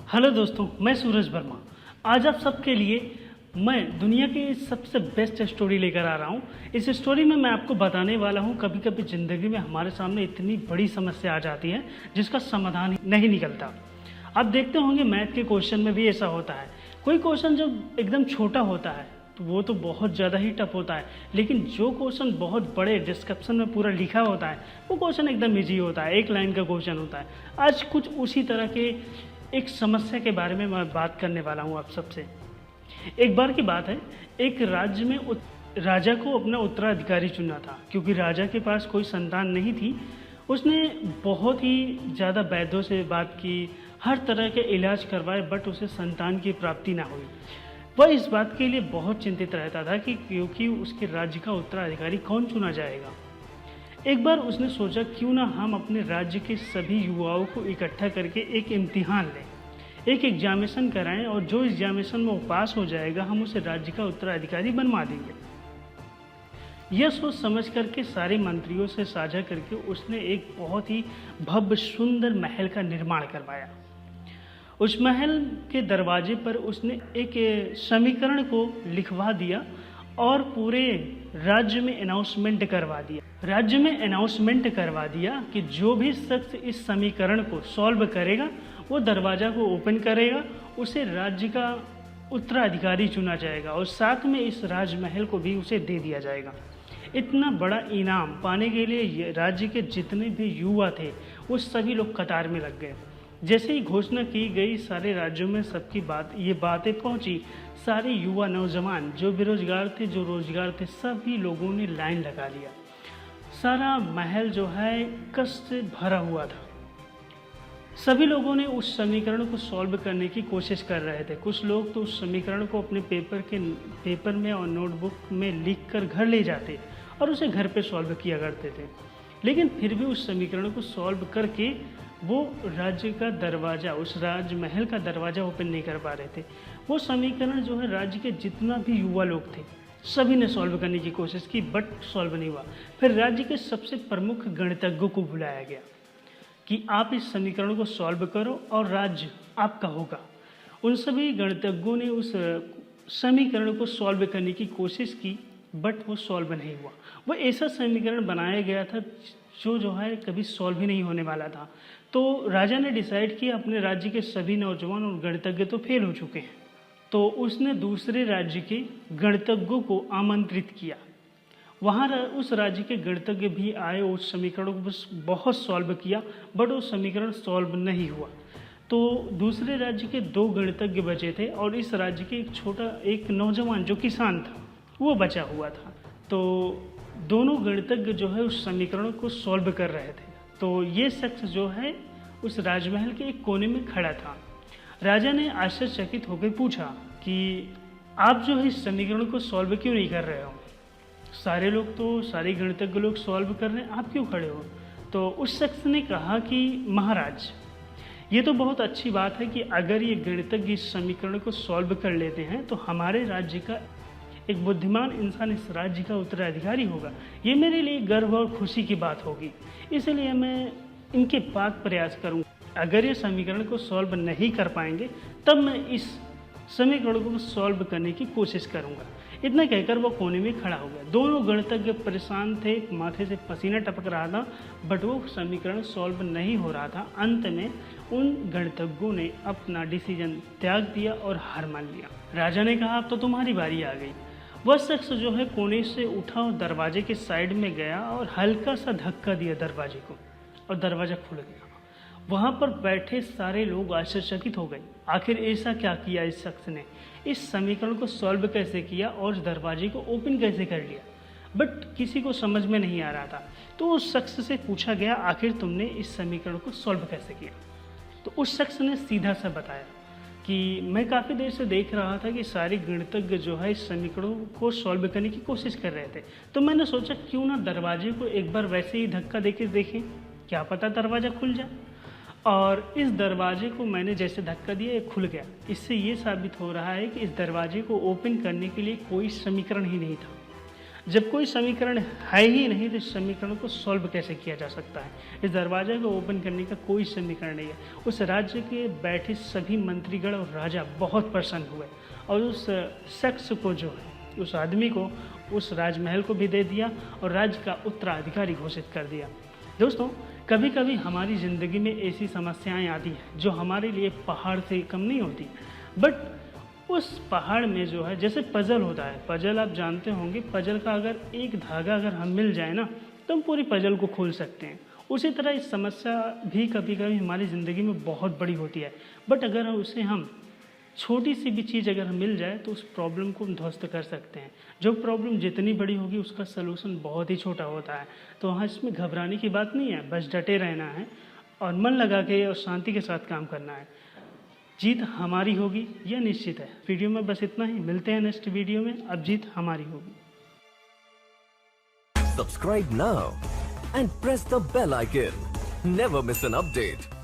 Hello दोस्तों, मैं सूरज वर्मा। आज आप सबके लिए मैं दुनिया की सबसे बेस्ट स्टोरी लेकर आ रहा हूँ। इस स्टोरी में मैं आपको बताने वाला हूँ कभी कभी ज़िंदगी में हमारे सामने इतनी बड़ी समस्या आ जाती है जिसका समाधान ही नहीं निकलता। आप देखते होंगे मैथ के क्वेश्चन में भी ऐसा होता है। कोई क्वेश्चन जब एकदम छोटा होता है तो वो तो बहुत ज़्यादा ही टफ होता है, लेकिन जो क्वेश्चन बहुत बड़े डिस्क्रिप्शन में पूरा लिखा होता है वो क्वेश्चन एकदम ईजी होता है, एक लाइन का क्वेश्चन होता है। आज कुछ उसी तरह के एक समस्या के बारे में मैं बात करने वाला हूँ आप सबसे। एक बार की बात है, एक राज्य में राजा को अपना उत्तराधिकारी चुनना था। क्योंकि राजा के पास कोई संतान नहीं थी, उसने बहुत ही ज़्यादा वैद्यों से बात की, हर तरह के इलाज करवाए, बट उसे संतान की प्राप्ति ना हुई। वह इस बात के लिए बहुत चिंतित रहता था कि क्योंकि उसके राज्य का उत्तराधिकारी कौन चुना जाएगा। एक बार उसने सोचा क्यों ना हम अपने राज्य के सभी युवाओं को इकट्ठा करके एक इम्तिहान लें, एक एग्जामिनेशन कराएं, और जो एग्जामिनेशन में वो पास हो जाएगा हम उसे राज्य का उत्तराधिकारी बनवा देंगे। यह सोच समझ करके सारे मंत्रियों से साझा करके उसने एक बहुत ही भव्य सुंदर महल का निर्माण करवाया। उस महल के दरवाजे पर उसने एक समीकरण को लिखवा दिया और पूरे राज्य में अनाउंसमेंट करवा दिया कि जो भी शख्स इस समीकरण को सॉल्व करेगा वो दरवाज़ा को ओपन करेगा, उसे राज्य का उत्तराधिकारी चुना जाएगा और साथ में इस राजमहल को भी उसे दे दिया जाएगा। इतना बड़ा इनाम पाने के लिए राज्य के जितने भी युवा थे वो सभी लोग कतार में लग गए। जैसे ही घोषणा की गई, सारे राज्यों में सबकी ये बातें पहुंची। सारे युवा नौजवान जो बेरोजगार थे, जो रोजगार थे, सभी लोगों ने लाइन लगा लिया। सारा महल जो है कष्ट से भरा हुआ था। सभी लोगों ने उस समीकरण को सॉल्व करने की कोशिश कर रहे थे। कुछ लोग तो उस समीकरण को अपने पेपर में और नोटबुक में लिख कर घर ले जाते और उसे घर पे सॉल्व किया करते थे, लेकिन फिर भी उस समीकरण को सॉल्व करके वो राज्य का दरवाज़ा, उस राजमहल का दरवाज़ा ओपन नहीं कर पा रहे थे। वो समीकरण जो है राज्य के जितना भी युवा लोग थे सभी ने सॉल्व करने की कोशिश की, बट सॉल्व नहीं हुआ। फिर राज्य के सबसे प्रमुख गणितज्ञों को बुलाया गया कि आप इस समीकरण को सॉल्व करो और राज्य आपका होगा। उन सभी गणितज्ञों ने उस समीकरण को सॉल्व करने की कोशिश की, बट वो सॉल्व नहीं हुआ। वो ऐसा समीकरण बनाया गया था जो है कभी सॉल्व ही नहीं होने वाला था। तो राजा ने डिसाइड किया अपने राज्य के सभी नौजवान और गणितज्ञ तो फेल हो चुके हैं, तो उसने दूसरे राज्य के गणितज्ञों को आमंत्रित किया। वहाँ उस राज्य के गणितज्ञ भी आए, उस समीकरण को बस बहुत सॉल्व किया, बट वो समीकरण सॉल्व नहीं हुआ। तो दूसरे राज्य के 2 गणितज्ञ बचे थे और इस राज्य के एक नौजवान जो किसान था वो बचा हुआ था। तो दोनों गणितज्ञ जो है उस समीकरण को सॉल्व कर रहे थे। तो ये शख्स जो है उस राजमहल के एक कोने में खड़ा था। राजा ने आश्चर्यचकित होकर पूछा कि आप जो है इस समीकरण को सॉल्व क्यों नहीं कर रहे हो? सारे लोग तो, सारे गणितज्ञ लोग सॉल्व कर रहे हैं, आप क्यों खड़े हो? तो उस शख्स ने कहा कि महाराज, ये तो बहुत अच्छी बात है कि अगर ये गणितज्ञ इस समीकरण को सॉल्व कर लेते हैं तो हमारे राज्य का एक बुद्धिमान इंसान इस राज्य का उत्तराधिकारी होगा। ये मेरे लिए गर्व और खुशी की बात होगी, इसलिए मैं इनके पास प्रयास करूँगा। अगर ये समीकरण को सॉल्व नहीं कर पाएंगे तब मैं इस समीकरण को सॉल्व करने की कोशिश करूँगा। इतना कहकर वो कोने में खड़ा हो गया। दोनों गणितज्ञ परेशान थे, माथे से पसीना टपक रहा था, बट वो समीकरण सॉल्व नहीं हो रहा था। अंत में उन गणितज्ञों ने अपना डिसीजन त्याग दिया और हार मान लिया। राजा ने कहा अब तो तुम्हारी बारी आ गई। वह शख्स जो है कोने से उठा और दरवाजे के साइड में गया और हल्का सा धक्का दिया दरवाजे को और दरवाज़ा खुल गया। वहाँ पर बैठे सारे लोग आश्चर्यचकित हो गए। आखिर ऐसा क्या किया इस शख्स ने? इस समीकरण को सॉल्व कैसे किया और दरवाजे को ओपन कैसे कर लिया? बट किसी को समझ में नहीं आ रहा था। तो उस शख्स से पूछा गया आखिर तुमने इस समीकरण को सॉल्व कैसे किया? तो उस शख्स ने सीधा सा बताया कि मैं काफ़ी देर से देख रहा था कि सारे गणितज्ञ जो है इस समीकरणों को सॉल्व करने की कोशिश कर रहे थे, तो मैंने सोचा क्यों ना दरवाजे को एक बार वैसे ही धक्का देके देखें, क्या पता दरवाज़ा खुल जाए। और इस दरवाजे को मैंने जैसे धक्का दिया ये खुल गया। इससे ये साबित हो रहा है कि इस दरवाजे को ओपन करने के लिए कोई समीकरण ही नहीं था। जब कोई समीकरण है ही नहीं तो इस समीकरण को सॉल्व कैसे किया जा सकता है? इस दरवाजे को ओपन करने का कोई समीकरण नहीं है। उस राज्य के बैठे सभी मंत्रीगण और राजा बहुत प्रसन्न हुए और उस शख्स को जो है, उस आदमी को उस राजमहल को भी दे दिया और राज्य का उत्तराधिकारी घोषित कर दिया। दोस्तों, कभी कभी हमारी ज़िंदगी में ऐसी समस्याएं आती हैं जो हमारे लिए पहाड़ से कम नहीं होती, बट उस पहाड़ में जो है, जैसे पजल होता है, पजल आप जानते होंगे, पजल का अगर एक धागा अगर हम मिल जाए ना तो हम पूरी पजल को खोल सकते हैं। उसी तरह इस समस्या भी कभी कभी हमारी ज़िंदगी में बहुत बड़ी होती है, बट अगर उसे हम छोटी सी भी चीज़ अगर मिल जाए तो उस प्रॉब्लम को हम ध्वस्त कर सकते हैं। जो प्रॉब्लम जितनी बड़ी होगी उसका सलूशन बहुत ही छोटा होता है। तो हाँ, इसमें घबराने की बात नहीं है, बस डटे रहना है और मन लगा के और शांति के साथ काम करना है। जीत हमारी होगी, यह निश्चित है। वीडियो में बस इतना ही, मिलते हैं नेक्स्ट वीडियो में। अब जीत हमारी होगी। Subscribe now and press the bell icon. Never miss an update.